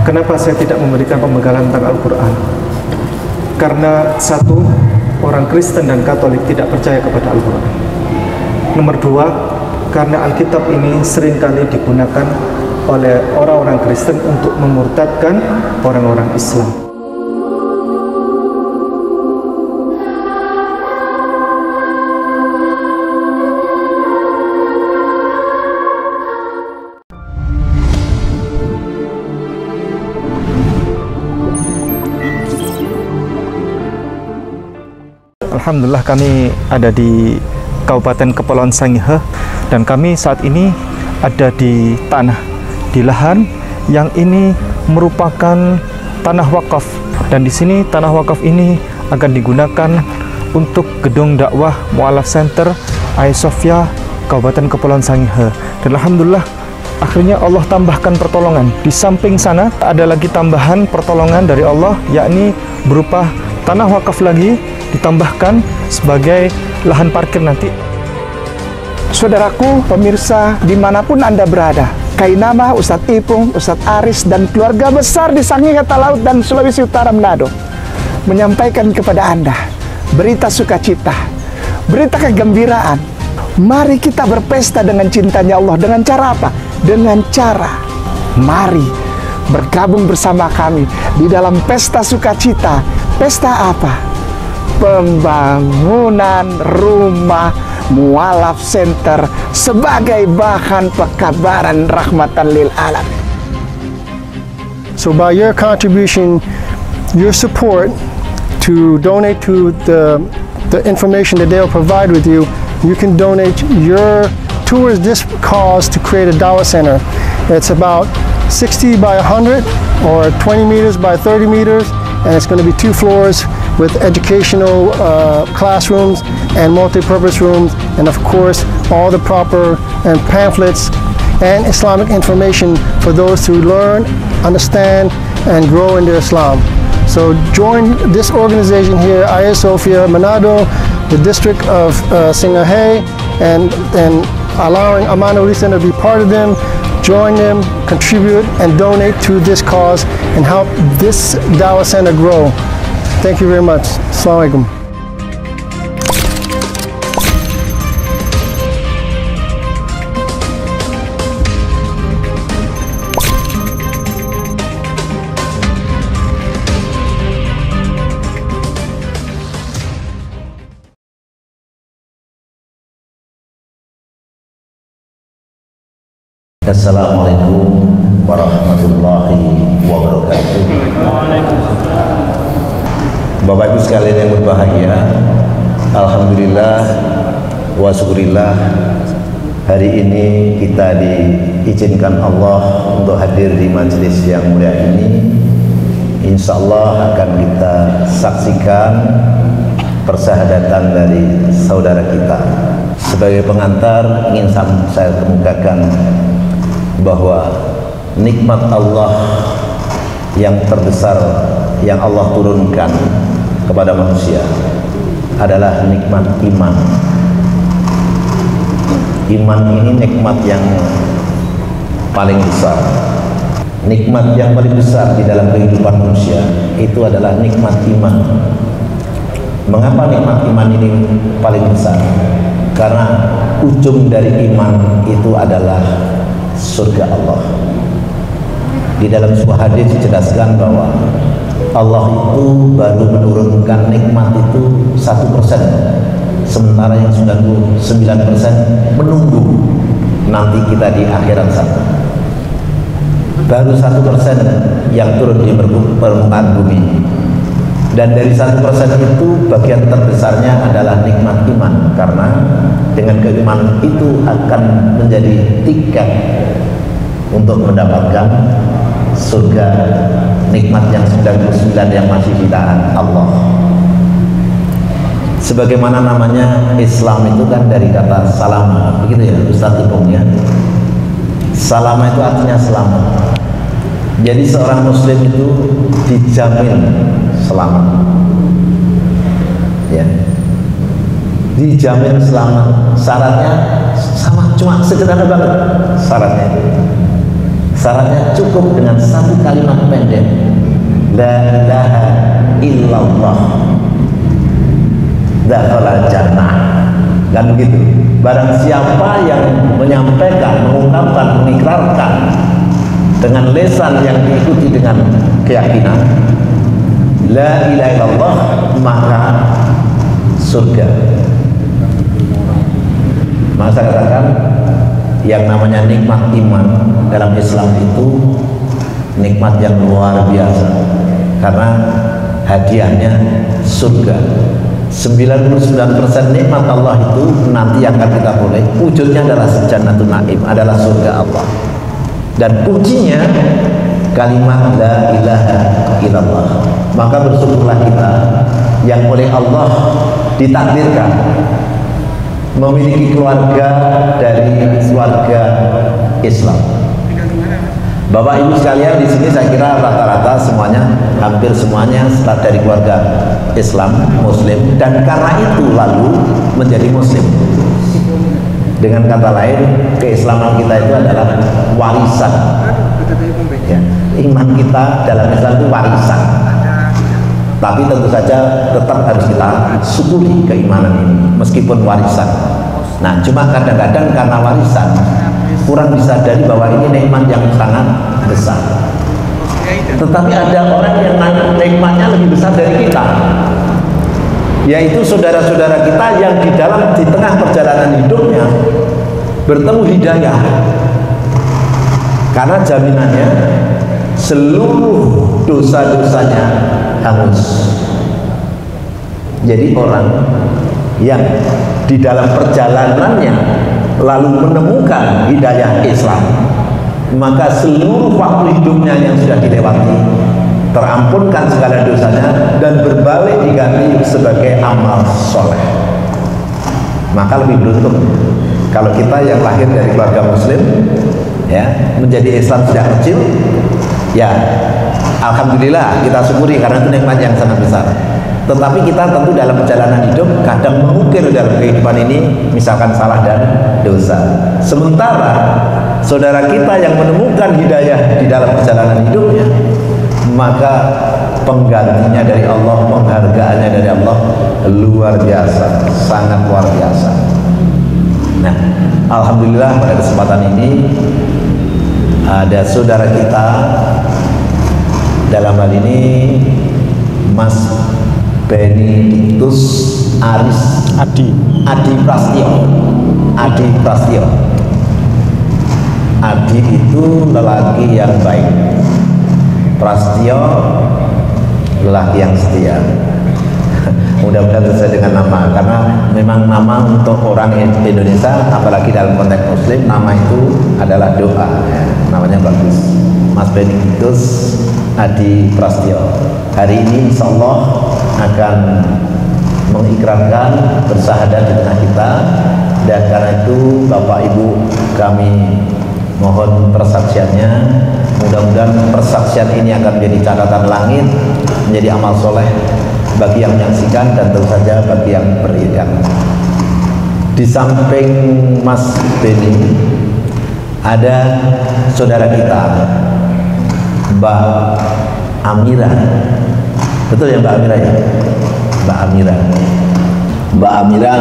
Kenapa saya tidak memberikan pembekalan tentang Al-Quran? Karena satu, orang Kristen dan Katolik tidak percaya kepada Al-Quran. Nomor dua, karena Alkitab ini seringkali digunakan oleh orang-orang Kristen untuk memurtadkan orang-orang Islam. Alhamdulillah kami ada di Kabupaten Kepulauan Sangihe dan kami saat ini ada di lahan yang ini merupakan tanah wakaf, dan di sini tanah wakaf ini akan digunakan untuk gedung dakwah Mu'alaf Center Hagia Sophia Kabupaten Kepulauan Sangihe. Dan alhamdulillah akhirnya Allah tambahkan pertolongan. Di samping sana ada lagi tambahan pertolongan dari Allah, yakni berupa tanah wakaf lagi ditambahkan sebagai lahan parkir nanti. Saudaraku, pemirsa dimanapun Anda berada, Kainama, Ustadz Ipung, Ustadz Aris, dan keluarga besar di Sangihe Talaut dan Sulawesi Utara Manado menyampaikan kepada Anda berita sukacita, berita kegembiraan. Mari kita berpesta dengan cintanya Allah. Dengan cara apa? Dengan cara mari bergabung bersama kami di dalam pesta sukacita. Pesta apa? Pembangunan rumah Mu'alaf Center sebagai bahan pekabaran rahmatan lil alamin. So by your contribution, your support to donate to the information that they'll provide with you, you can donate your towards this cause to create a Dawah Center. It's about 60 by 100 or 20 meters by 30 meters, and it's going to be 2 floors with educational classrooms and multi-purpose rooms, and of course all the proper and pamphlets and Islamic information for those to learn, understand, and grow into Islam. So join this organization here, Hagia Sophia Manado, the district of Sangihe, and allowing Amanah Center to be part of them. Join them, contribute, and donate to this cause and help this Dawah Center grow. Thank you very much. Assalamualaikum. Assalamualaikum warahmatullahi wabarakatuh. Bapak Ibu sekalian yang berbahagia, alhamdulillah wa syukurillah, hari ini kita diizinkan Allah untuk hadir di majelis yang mulia ini. Insya Allah akan kita saksikan persahabatan dari saudara kita. Sebagai pengantar ingin saya kemukakan bahwa nikmat Allah yang terbesar yang Allah turunkan kepada manusia adalah nikmat iman. Iman ini nikmat yang paling besar. Nikmat yang paling besar di dalam kehidupan manusia itu adalah nikmat iman. Mengapa nikmat iman ini paling besar? Karena ujung dari iman itu adalah surga Allah. Di dalam sebuah hadis dijelaskan bahwa Allah itu baru menurunkan nikmat itu 1%, sementara yang 99% menunggu nanti kita di akhirat sana. Baru 1% yang turun di permukaan bumi, dan dari 1% itu bagian terbesarnya adalah nikmat iman, karena dengan keimanan itu akan menjadi tiket untuk mendapatkan surga, nikmat yang 99 yang masih ditahan Allah. Sebagaimana namanya Islam itu kan dari kata salama, begitu ya Ustaz Ipung ya. Salama itu artinya selamat. Jadi seorang muslim itu dijamin selamat, ya, dijamin selamat. Syaratnya sama, sederhana banget syaratnya. Syaratnya cukup dengan satu kalimat pendek. illallah dakhala jannah. Kan begitu. Barang siapa yang menyampaikan, mengungkapkan, mengikrarkan dengan lisan yang diikuti dengan keyakinan la ilaha illallah, maka surga. Maka saya katakan yang namanya nikmat iman dalam Islam itu nikmat yang luar biasa, karena hadiahnya surga. 99% nikmat Allah itu nanti yang akan kita boleh wujudnya adalah Jannatul Naim, adalah surga Allah. Dan kuncinya kalimat la ilaha illallah. Maka bersyukurlah kita yang oleh Allah ditakdirkan memiliki keluarga dari keluarga Islam. Bapak Ibu sekalian, di sini saya kira rata-rata semuanya, hampir semuanya dari keluarga Islam, Muslim, dan karena itu lalu menjadi Muslim. Dengan kata lain, keislaman kita itu adalah warisan. Ya, iman kita dalam Islam itu warisan. Tapi tentu saja tetap harus kita syukuri keimanan ini, meskipun warisan. Nah, cuma kadang-kadang karena warisan kurang disadari bahwa ini nikmat yang sangat besar. Tetapi ada orang yang nikmatnya lebih besar dari kita, yaitu saudara-saudara kita yang di tengah perjalanan hidupnya bertemu hidayah. Karena jaminannya seluruh dosa-dosanya hangus. Jadi orang yang di dalam perjalanannya lalu menemukan hidayah Islam, maka seluruh waktu hidupnya yang sudah dilewati terampunkan segala dosanya dan berbalik diganti sebagai amal soleh. Maka lebih beruntung kalau kita yang lahir dari keluarga Muslim, ya, menjadi Islam sejak kecil, ya alhamdulillah kita syukuri karena itu nikmat yang sangat besar. Tetapi kita tentu dalam perjalanan hidup kadang mengukir dalam kehidupan ini, misalkan salah dan dosa. Sementara saudara kita yang menemukan hidayah di dalam perjalanan hidupnya, maka penggantinya dari Allah, penghargaannya dari Allah luar biasa, sangat luar biasa. Nah, alhamdulillah pada kesempatan ini ada saudara kita, dalam hal ini Mas Benedictus Aris Adi Prastio. Adi itu lelaki yang baik, Prastio lelaki yang setia. Mudah-mudahan sesuai dengan nama, karena memang nama untuk orang Indonesia, apalagi dalam konteks Muslim, nama itu adalah doa, ya, namanya bagus. Mas Benedictus Adi Prastio hari ini insya Allah akan mengikrarkan bersahadat di tengah kita, dan karena itu Bapak Ibu kami mohon persaksiannya. Mudah-mudahan persaksian ini akan menjadi catatan langit, menjadi amal soleh bagi yang menyaksikan dan tentu saja bagi yang berikan. Di samping Mas Beni ada saudara kita Mbak Amira. Betul ya Mbak Amira ya? Mbak Amira. Mbak Amira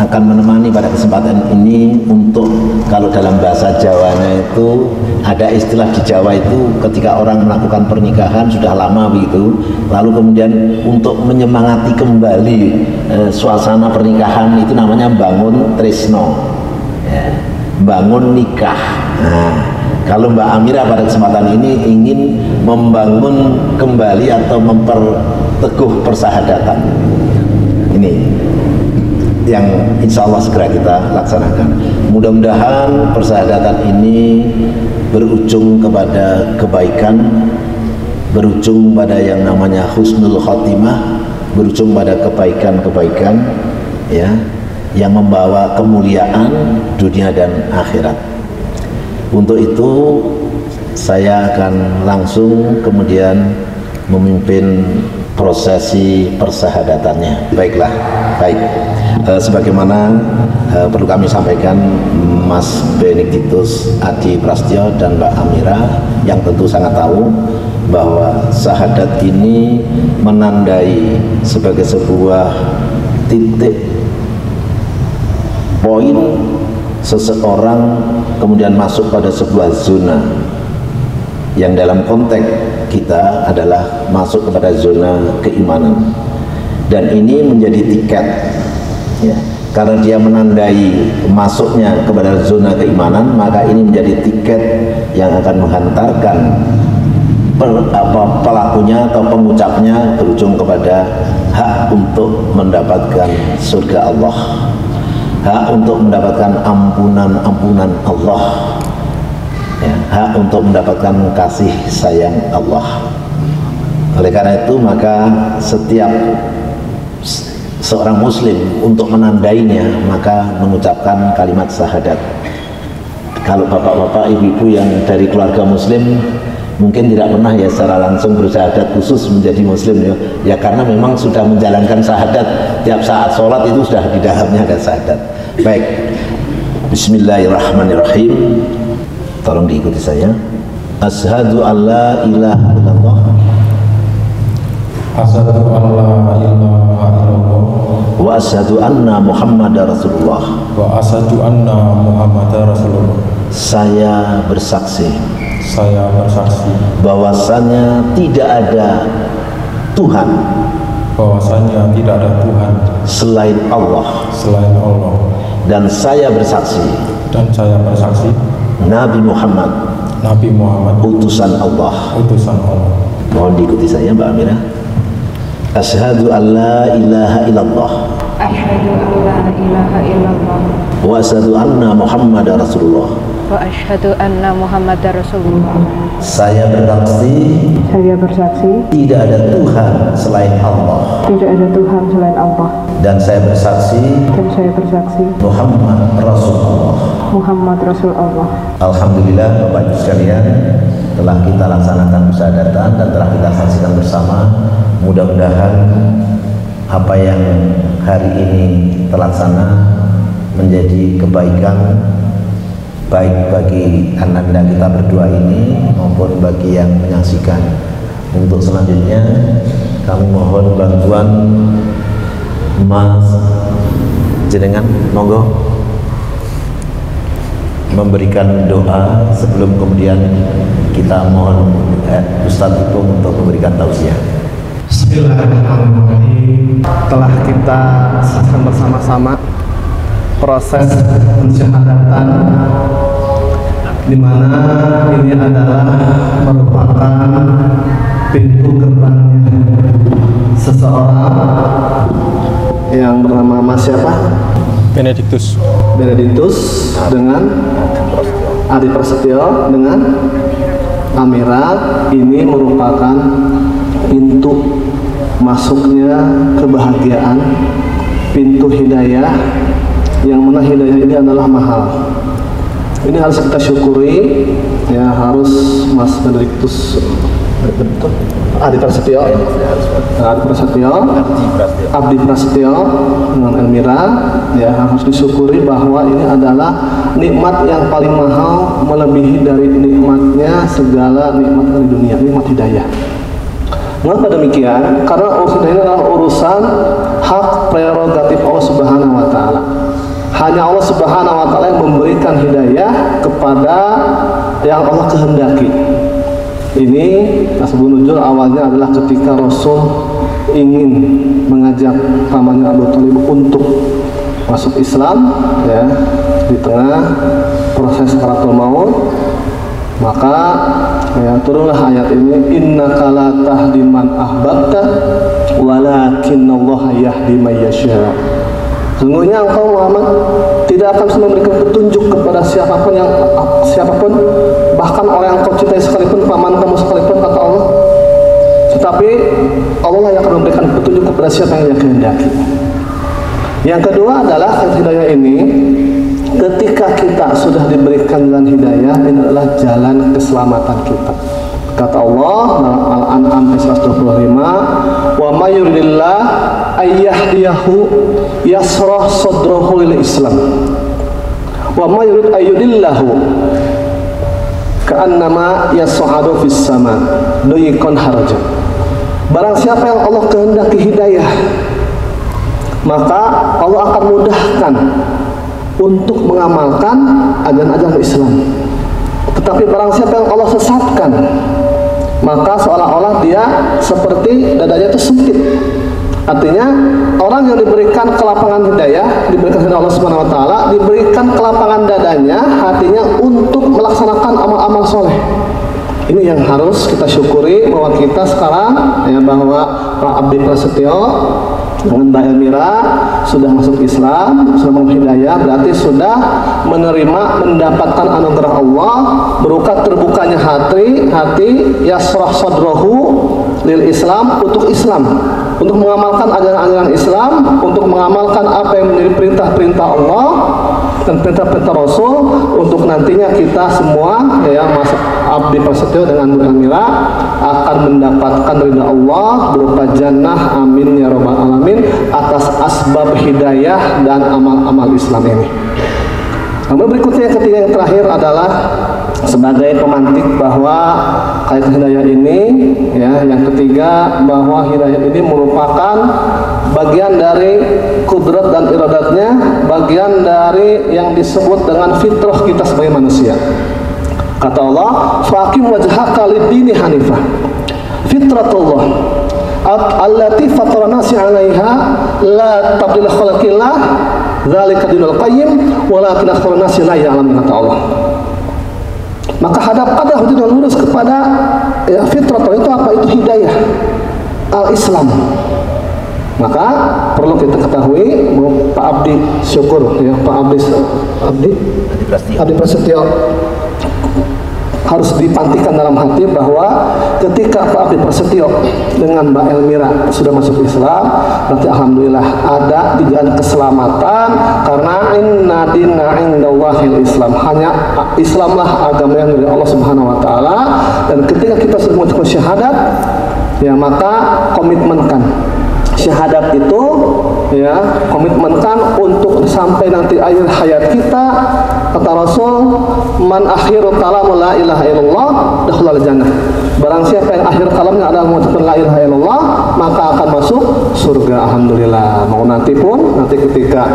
akan menemani pada kesempatan ini untuk, kalau dalam bahasa Jawanya itu ada istilah di Jawa itu ketika orang melakukan pernikahan sudah lama begitu, lalu kemudian untuk menyemangati kembali suasana pernikahan itu namanya bangun tresno, ya, bangun nikah. Nah, kalau Mbak Amira pada kesempatan ini ingin membangun kembali atau memperteguh persahabatan ini yang insya Allah segera kita laksanakan. Mudah-mudahan persahabatan ini berujung kepada kebaikan, berujung pada yang namanya husnul khotimah, berujung pada kebaikan-kebaikan, ya, yang membawa kemuliaan dunia dan akhirat. Untuk itu saya akan langsung kemudian memimpin prosesi persahadatannya. Baiklah, baik. Sebagaimana perlu kami sampaikan, Mas Benedictus Adi Prastio dan Mbak Amira yang tentu sangat tahu bahwa syahadat ini menandai sebagai sebuah titik poin seseorang kemudian masuk pada sebuah zona yang dalam konteks kita adalah masuk kepada zona keimanan, dan ini menjadi tiket ya. Karena dia menandai masuknya kepada zona keimanan, maka ini menjadi tiket yang akan menghantarkan pelakunya atau pengucapnya berujung kepada hak untuk mendapatkan surga Allah, hak untuk mendapatkan ampunan Allah ya, hak untuk mendapatkan kasih sayang Allah. Oleh karena itu maka setiap seorang muslim untuk menandainya maka mengucapkan kalimat syahadat. Kalau bapak-bapak, ibu-ibu yang dari keluarga muslim mungkin tidak pernah ya secara langsung bersyahadat khusus menjadi muslim ya karena memang sudah menjalankan syahadat tiap saat sholat itu sudah di dalamnya ada syahadat. Baik, bismillahirrahmanirrahim, tolong diikuti saya. Asyhadu an la ilaha illallah, asyhadu an la ilaha illallah, wa asyhadu anna Muhammadar Rasulullah, wa asyhadu anna Muhammadar Rasulullah. Saya bersaksi bahwasanya tidak ada Tuhan selain Allah, dan saya bersaksi Nabi Muhammad utusan Allah. Mohon diikuti saya Mbak Amira. Asyhadu an la ilaha illallah, asyhadu an la ilaha illallah, wa asyhadu anna Muhammadar Rasulullah, wa asyhadu anna Muhammadar Rasulullah. Saya bersaksi tidak ada Tuhan selain Allah, dan saya bersaksi Muhammad Rasul Allah. Alhamdulillah Bapak Ibu sekalian, telah kita laksanakan musyahadatan dan telah kita saksikan bersama. Mudah-mudahan apa yang hari ini terlaksana menjadi kebaikan baik bagi ananda kita berdua ini maupun bagi yang menyaksikan. Untuk selanjutnya kami mohon bantuan Mas jenengan, monggo memberikan doa sebelum kemudian kita mohon Ustadz Ipung untuk memberikan tausiah. Bismillahirrahmanirrahim. Telah kita saksikan bersama-sama proses pensyahadatan, di mana ini adalah merupakan pintu gerbangnya seseorang yang bernama Mas siapa? Benediktus dengan Adi Prasetyo dengan Amira. Ini merupakan pintu masuknya kebahagiaan, pintu hidayah, yang mana hidayah ini adalah mahal. Ini harus kita syukuri ya, harus Mas Benediktus Adi Prasetyo Abdi Prasetyo dengan Elmira ya, harus disyukuri bahwa ini adalah nikmat yang paling mahal, melebihi dari nikmatnya segala nikmat di dunia, nikmat hidayah. Mengapa demikian? Karena urusan ini adalah urusan hak prerogatif Allah Subhanahu wa Ta'ala. Hanya Allah Subhanahu wa Ta'ala yang memberikan hidayah kepada yang Allah kehendaki. Ini asbabun nuzul awalnya adalah ketika Rasul ingin mengajak pamannya Abu Thalib untuk masuk Islam ya, di tengah proses sakaratul maut, maka ya, turunlah ayat ini, innaka la tahdi man ahbabta walakinnallaha yahdi may yasha. Sungguhnya engkau Muhammad tidak akan bisa memberikan petunjuk kepada siapapun, bahkan orang yang kau cintai sekalipun, paman kamu sekalipun, kata Allah. Tetapi Allah yang akan memberikan petunjuk kepada siapa yang Dia kehendaki. Yang kedua adalah hidayah ini, ketika kita sudah diberikan jalan hidayah, ini adalah jalan keselamatan kita. Kata Allah dalam Al-An'am 125, wa may yuridillah ayyahdiyahu yasrah sadrahu lil Islam wa may yurid ayyudillahu ka'annama yas'adu fis sama. doyikon haraja. Barang siapa yang Allah kehendaki hidayah, maka Allah akan mudahkan untuk mengamalkan ajaran-ajaran Islam. Tetapi barang siapa yang Allah sesatkan, maka seolah-olah dia seperti dadanya itu sempit. Artinya orang yang diberikan kelapangan hidayah, diberikan hidayah Allah Subhanahu wa taala, diberikan kelapangan dadanya, hatinya untuk melaksanakan amal-amal soleh. Ini yang harus kita syukuri bahwa kita sekarang ya, bahwa Pak Abdi Prasetyo dengan Mbak Elmira sudah masuk Islam, sudah masuk hidayah, berarti sudah menerima, mendapatkan anugerah Allah berupa terbukanya hati yasrah sadrahu lil Islam, untuk Islam, untuk mengamalkan ajaran-ajaran Islam, untuk mengamalkan apa yang menjadi perintah-perintah Allah dan perintah-perintah Rasul, untuk nantinya kita semua ya masuk Abdi Prasetyo dengan Bu Elmira akan mendapatkan ridha Allah berupa jannah, amin ya rabbal alamin, atas asbab hidayah dan amal-amal Islam ini. Namun berikutnya yang ketiga, yang terakhir adalah sebagai pemantik bahwa kait hidayah ini ya, yang ketiga bahwa hidayah ini merupakan bagian dari kudrat dan iradatnya, bagian dari yang disebut dengan fitrah kita sebagai manusia. Kata Allah, faqim wajhaka lid-dini hanifah fitratullah allati fatara nasi 'alaiha la tabdila khalqillah dzalika dinul qayyim walakin aktsarun nasi la ya'lamun, kata Allah. Maka hadapkanlah hujah lurus kepada ya, fitrah itu apa? Itu hidayah al-Islam. Maka perlu kita ketahui Pak Abdi syukur ya, Pak Abdi Prasetyo harus dipantikan dalam hati bahwa ketika Pak Abdi Prasetyo dengan Mbak Elmira sudah masuk Islam, berarti alhamdulillah ada di jalan keselamatan, karena inna dinna indallahil Islam, hanya Islamlah agama yang dari Allah Subhanahu wa taala. Dan ketika kita sudah mengucapkan syahadat ya, maka komitmenkan syahadat itu ya, komitmenkan untuk sampai nanti akhir hayat kita. Kata Rasul, man akhiru kalam la ilaha illallah dakhalal jannah. Barang siapa yang akhir kalamnya adalah mengucapkan la ilaha illallah, maka akan masuk surga. Alhamdulillah. Mau nanti ketika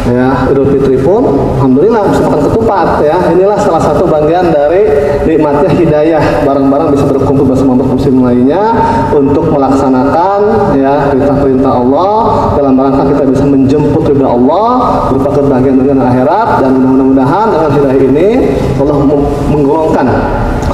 ya Idul Fitri pun alhamdulillah bisa makan ketupat ya. Inilah salah satu bagian dari nikmatnya hidayah, bareng-bareng bisa berkumpul bersama muslim lainnya untuk melaksanakan ya perintah Allah dalam rangka kita bisa menjemput ridha Allah berupa kebahagiaan dunia dan akhirat. Dan mudah-mudahan dengan hidayah ini Allah menggolongkan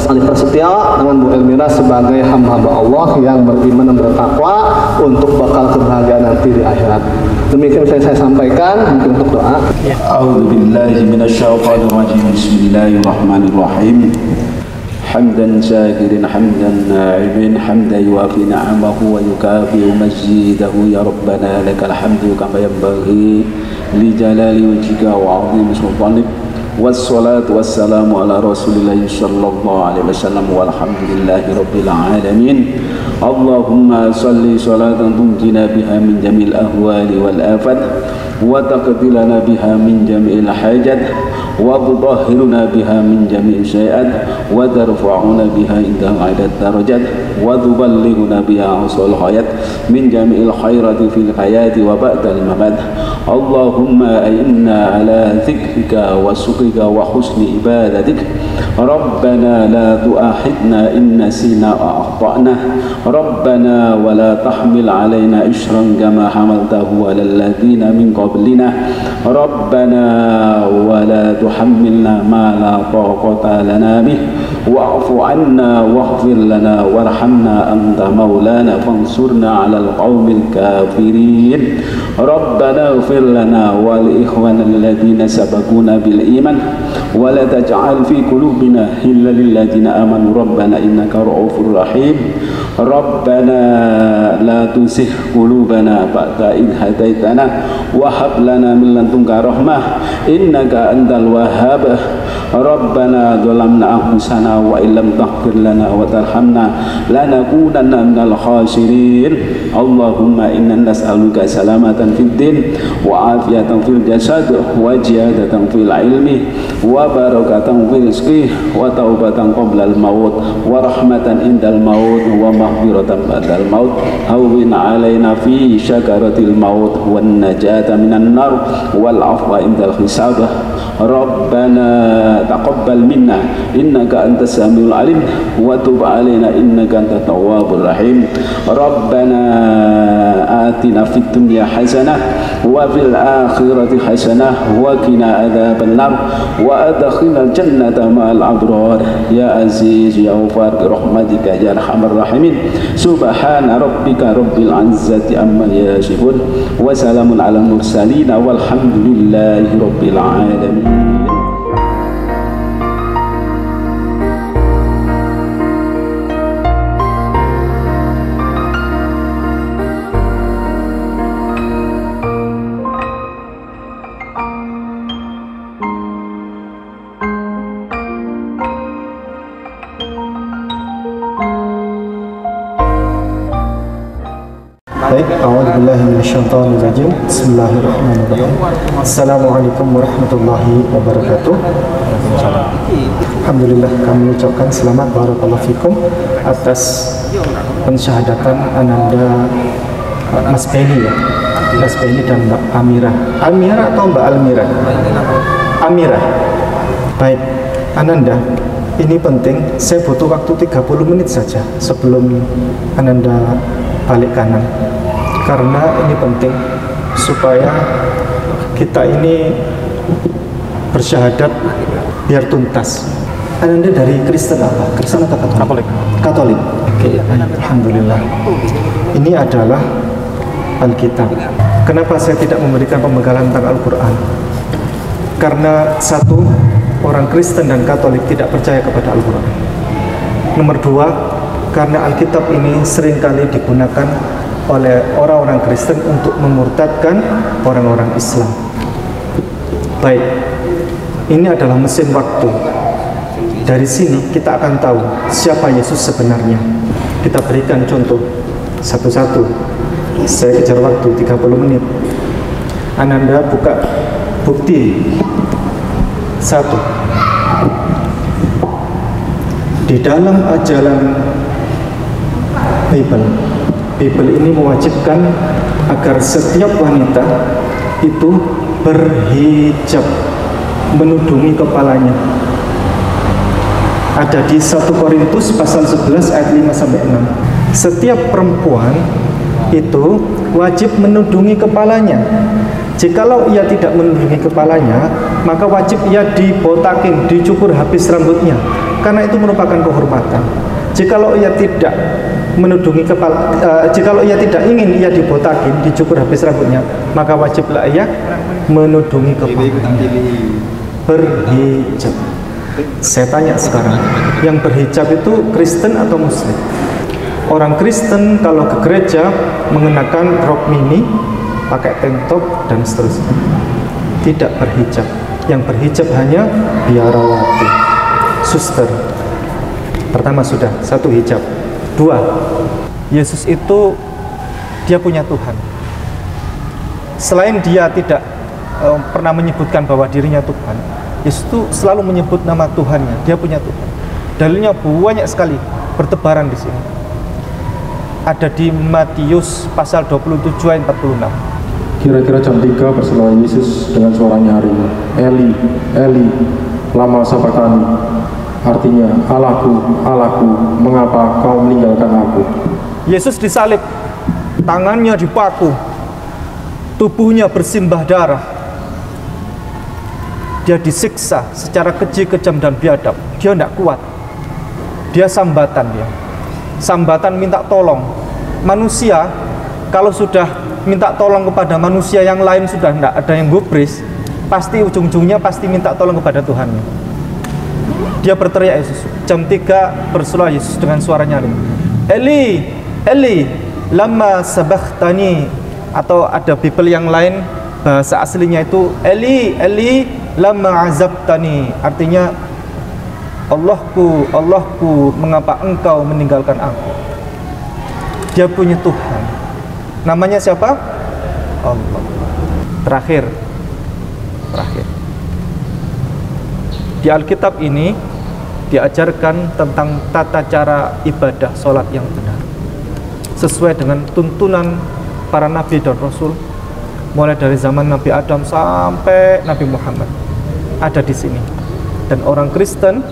Abdi Prasetyo dengan Bu Elmira sebagai hamba-hamba Allah yang beriman dan bertakwa untuk bakal kebahagiaan nanti di akhirat. Demikian yang saya sampaikan, mungkin untuk doa. A'udzubillahi minasyaitonir rajim. Bismillahirrahmanirrahim. Hamdan syakirin hamdan na'imin hamdan yuafi ni'amahu wa yukafi mazidahu ya rabbana lakal hamdu kama yanbaghi li jalali wajhika wa 'azimi sultanik. Wassalatu wassalamu ala rasulillahi sallallahu alaihi wasallam walhamdulillahi rabbil alamin. Allahumma salli salatan tunjina biha min jamil ahwali wal afat wa taqdilana biha min jamil hajat wa tudahhiruna biha min jamil syai'at wa tarfa'una biha inda adat darajat wa tuballighuna biha usul hayat min jamil khairati fil hayati wa ba'dal mamat. Allahumma inna ala dzikrika wa syukrika wa husni ibadatik. Rabbana la tu'akhidna in nasina wa akhtana. Rabbana wa la tahmil alaina isran kama hamaltahu ala alladhina min qablina. Rabbana wa la tuhammilna ma la taqata lana bih wa'fu anna waghfir lana warhamna anta maulana fansurna 'alal qaumil kafirin. Rabbana ighfir lana wa li ikhwana alladhina sabaquna bil iman wa la taj'al fi qulubina illa lil ladzina amanu rabbana innaka ra'ufur rahim. Rabbana la tuzigh qulubana ba'da idh hadaitana wa hab lana min ladunka rahmah innaka antal wahhab. Rabbana zalamna anfusana wa illam taghfir lana wa tarhamna lanakunanna minal khasirin. Allahumma inna nas'aluka salamatan fid din wa afiyatan fil jasad wa ziyadatan fil ilmi wa barakatan fil rizqi wa taubatan qabla al maut wa rahmatan indal maut wa maghfiratan ba'dal maut. Hawwin alaina fi syakaratil maut wan najata minan nar wal afwa indal hisab. Rabbana taqabbal minna innaka antas samiul alim wa tub alaina innaka antat tawwabur rahim. Rabbana atina fid dunya hasanah wa fil akhirati hasanah wa qina adzaban nar wa adkhilnal jannata ma'al abrar ya aziz ya ghafar bi rahmatika ya arhamar rahimin. Subhana rabbika rabbil izzati amma yasifun wa salamun alal mursalin walhamdulillahi rabbil alamin. Baik, a'udzubillahi minasyaitonirrajim. Bismillahirrahmanirrahim. Assalamualaikum warahmatullahi wabarakatuh. Alhamdulillah, kami ucapkan selamat barakallahu fikum atas pensyahadatan Ananda Mas Benny ya. Mas Benny dan Mbak Amira. Amira atau Mbak Almira? Amira. Baik, Ananda, ini penting. Saya butuh waktu 30 menit saja sebelum Ananda balik kanan, karena ini penting supaya kita ini bersyahadat biar tuntas. Anda dari Kristen apa? Kristen atau Katolik? Katolik. Oke, alhamdulillah. Ini adalah Alkitab. Kenapa saya tidak memberikan pembegalan tentang Al-Quran? Karena satu, orang Kristen dan Katolik tidak percaya kepada Al-Quran. Nomor dua, karena Alkitab ini seringkali digunakan oleh orang-orang Kristen untuk memurtadkan orang-orang Islam. Baik, ini adalah mesin waktu. Dari sini kita akan tahu siapa Yesus sebenarnya. Kita berikan contoh satu-satu. Saya kejar waktu 30 menit. Ananda buka bukti. Satu, di dalam ajaran Bible ini mewajibkan agar setiap wanita itu berhijab, menudungi kepalanya. Ada di 1 Korintus pasal 11 ayat 5-6. Setiap perempuan itu wajib menudungi kepalanya. Jikalau ia tidak menudungi kepalanya, maka wajib ia dibotakin, dicukur habis rambutnya, karena itu merupakan kehormatan. Jikalau ia tidak menudungi kepala, jikalau ia tidak ingin ia dibotakin, dicukur habis rambutnya, maka wajiblah ia menudungi kepala. Berhijab. Saya tanya sekarang, yang berhijab itu Kristen atau Muslim? Orang Kristen kalau ke gereja mengenakan rok mini, pakai tank top dan seterusnya, tidak berhijab. Yang berhijab hanya biarawati, suster. Pertama sudah, satu hijab. Dua, Yesus itu dia punya Tuhan. Selain dia tidak pernah menyebutkan bahwa dirinya Tuhan, Yesus itu selalu menyebut nama Tuhannya. Dia punya Tuhan. Dalilnya banyak sekali, bertebaran di sini. Ada di Matius pasal 27 ayat 46. Kira-kira jam 3 bersama Yesus dengan suara nyaring, Eli, Eli, lama sabachthani. Artinya, Allahku, Allahku, mengapa kau meninggalkan aku? Yesus disalib, tangannya dipaku, tubuhnya bersimbah darah. Dia disiksa secara keji, kejam, dan biadab. Dia tidak kuat. Dia sambatan, sambatan minta tolong. Manusia kalau sudah minta tolong kepada manusia yang lain, sudah tidak ada yang gubris, pasti ujung-ujungnya pasti minta tolong kepada Tuhannya. Dia berteriak Yesus. Jam 3 bersuara Yesus dengan suara nyaring, Eli, Eli, lama sabachthani. Atau ada Bible yang lain Bahasa aslinya itu Eli, Eli lama azabtani, artinya Allahku, Allahku, mengapa engkau meninggalkan aku? Dia punya Tuhan. Namanya siapa? Allah. Terakhir. Di Alkitab ini diajarkan tentang tata cara ibadah sholat yang benar sesuai dengan tuntunan para nabi dan rasul, mulai dari zaman Nabi Adam sampai Nabi Muhammad ada di sini, dan orang Kristen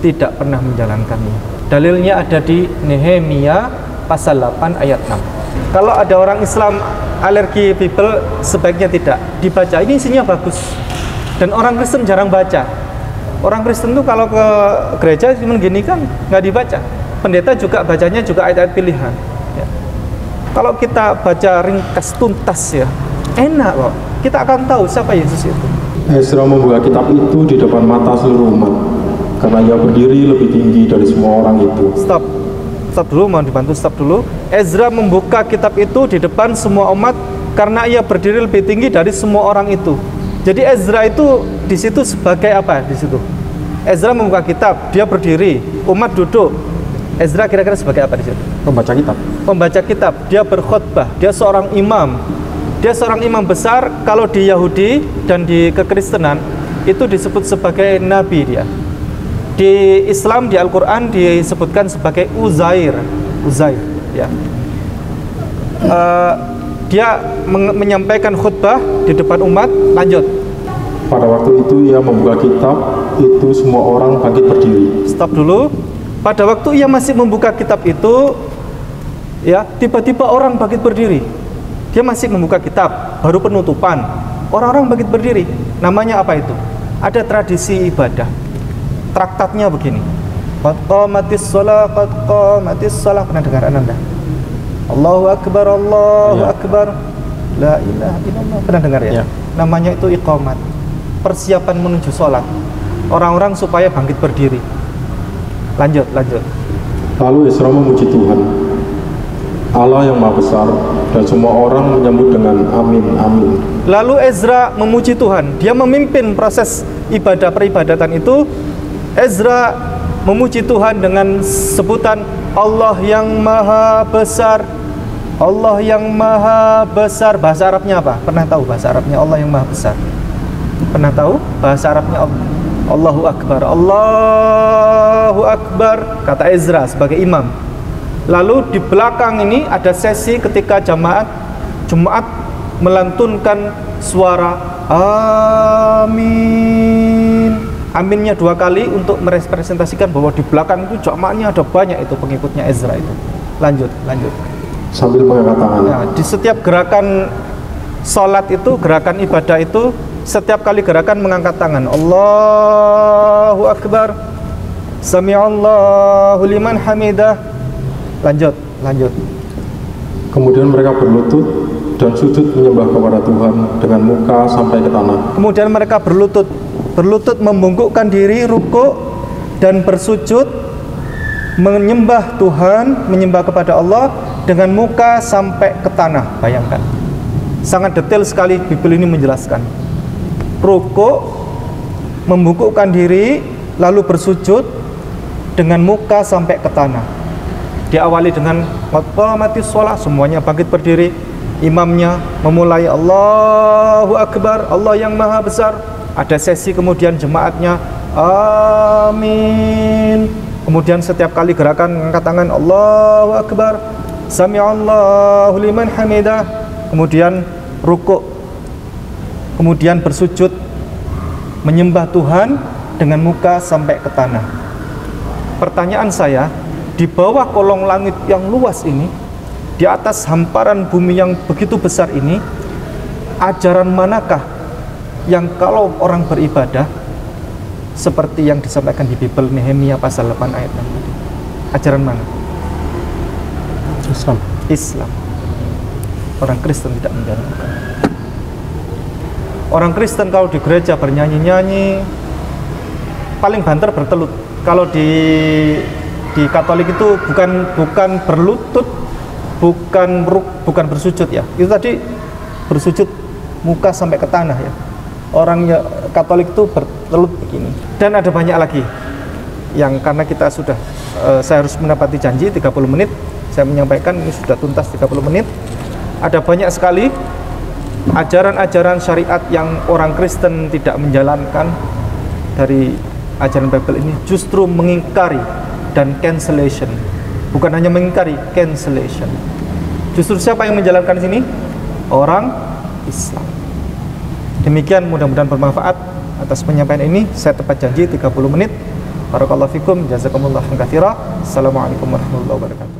tidak pernah menjalankannya. Dalilnya ada di Nehemia pasal 8 ayat 6. Kalau ada orang Islam alergi Bible, sebaiknya tidak dibaca. Ini isinya bagus, dan orang Kristen jarang baca. Orang Kristen tuh kalau ke gereja cuma gini kan, nggak dibaca. Pendeta juga bacanya juga ayat-ayat pilihan ya. Kalau kita baca ringkas tuntas ya, enak kok. Kita akan tahu siapa Yesus itu. Ezra membuka kitab itu di depan mata seluruh umat, karena ia berdiri lebih tinggi dari semua orang itu. Stop dulu, mohon dibantu stop dulu. Ezra membuka kitab itu di depan semua umat karena ia berdiri lebih tinggi dari semua orang itu. Jadi Ezra itu di situ sebagai apa? Di situ Ezra membuka kitab, dia berdiri, umat duduk. Ezra kira-kira sebagai apa di situ? Pembaca kitab. Pembaca kitab. Dia berkhotbah. Dia seorang imam. Dia seorang imam besar. Kalau di Yahudi dan di kekristenan itu disebut sebagai nabi dia. Di Islam, di Al-Quran disebutkan sebagai Uzair ya. Dia menyampaikan khutbah di depan umat. Lanjut. Pada waktu itu ia membuka kitab itu, semua orang bangkit berdiri. Stop dulu. Pada waktu ia masih membuka kitab itu ya, tiba-tiba orang bangkit berdiri. Dia masih membuka kitab, baru penutupan, orang-orang bangkit berdiri. Namanya apa itu? Ada tradisi ibadah. Traktatnya begini. Qad qamatis shalah, qad qamatis shalah. Pernah dengar Anda? Allahu Akbar, Allahu Akbar, la ilaha illallah. Pernah dengar ya? Namanya itu iqamat. Persiapan menuju sholat. Orang-orang supaya bangkit berdiri. Lanjut. Lalu Ezra memuji Tuhan, Allah yang Maha Besar, dan semua orang menyambut dengan amin, amin. Lalu Ezra memuji Tuhan. Dia memimpin proses ibadah peribadatan itu. Ezra memuji Tuhan dengan sebutan Allah yang Maha Besar. Allah yang Maha Besar. Bahasa Arabnya apa? Pernah tahu bahasa Arabnya Allah yang Maha Besar? Pernah tahu bahasa Arabnya Allah? Allahu Akbar, Allahu Akbar, kata Ezra sebagai imam. Lalu di belakang ini ada sesi ketika jemaat melantunkan suara amin. Aminnya 2 kali untuk merepresentasikan bahwa di belakang itu jemaatnya ada banyak itu pengikutnya Ezra itu. Lanjut. Sambil mengangkat tangan. Ya, di setiap gerakan sholat itu, gerakan ibadah itu, setiap kali gerakan mengangkat tangan. Allahu Akbar, Sami'allahu liman hamidah. Lanjut. Kemudian mereka berlutut dan sujud menyembah kepada Tuhan dengan muka sampai ke tanah. Kemudian mereka berlutut membungkukkan diri, rukuk dan bersujud menyembah Tuhan, menyembah kepada Allah dengan muka sampai ke tanah. Bayangkan, sangat detail sekali Bible ini menjelaskan. Rukuk, membungkukkan diri, lalu bersujud dengan muka sampai ke tanah. Diawali dengan qamatis shalah, semuanya bangkit berdiri. Imamnya memulai Allahu Akbar, Allah yang Maha Besar. Ada sesi kemudian jemaatnya amin. Kemudian setiap kali gerakan mengangkat tangan Allahu Akbar, Sami'allahu liman hamidah. Kemudian rukuk, kemudian bersujud menyembah Tuhan dengan muka sampai ke tanah. Pertanyaan saya, di bawah kolong langit yang luas ini, di atas hamparan bumi yang begitu besar ini, ajaran manakah yang kalau orang beribadah seperti yang disampaikan di Bible Nehemia pasal 8 ayat 6 tadi? Ajaran mana? Islam. Orang Kristen tidak menjalankan. Orang Kristen kalau di gereja bernyanyi-nyanyi, paling banter bertelut. Kalau di Katolik itu bukan berlutut, bukan bersujud ya. Itu tadi bersujud muka sampai ke tanah ya. Orang Katolik itu bertelut begini. Dan ada banyak lagi yang karena kita sudah saya harus menepati janji 30 menit. Saya menyampaikan ini sudah tuntas 30 menit. Ada banyak sekali ajaran-ajaran syariat yang orang Kristen tidak menjalankan dari ajaran Bible ini, justru mengingkari dan cancellation. Bukan hanya mengingkari, cancellation. Justru siapa yang menjalankan sini? Orang Islam. Demikian, mudah-mudahan bermanfaat. Atas penyampaian ini saya tepat janji 30 menit. Barakallahu fikum, jazakumullah khairan katsira. Assalamualaikum warahmatullahi wabarakatuh.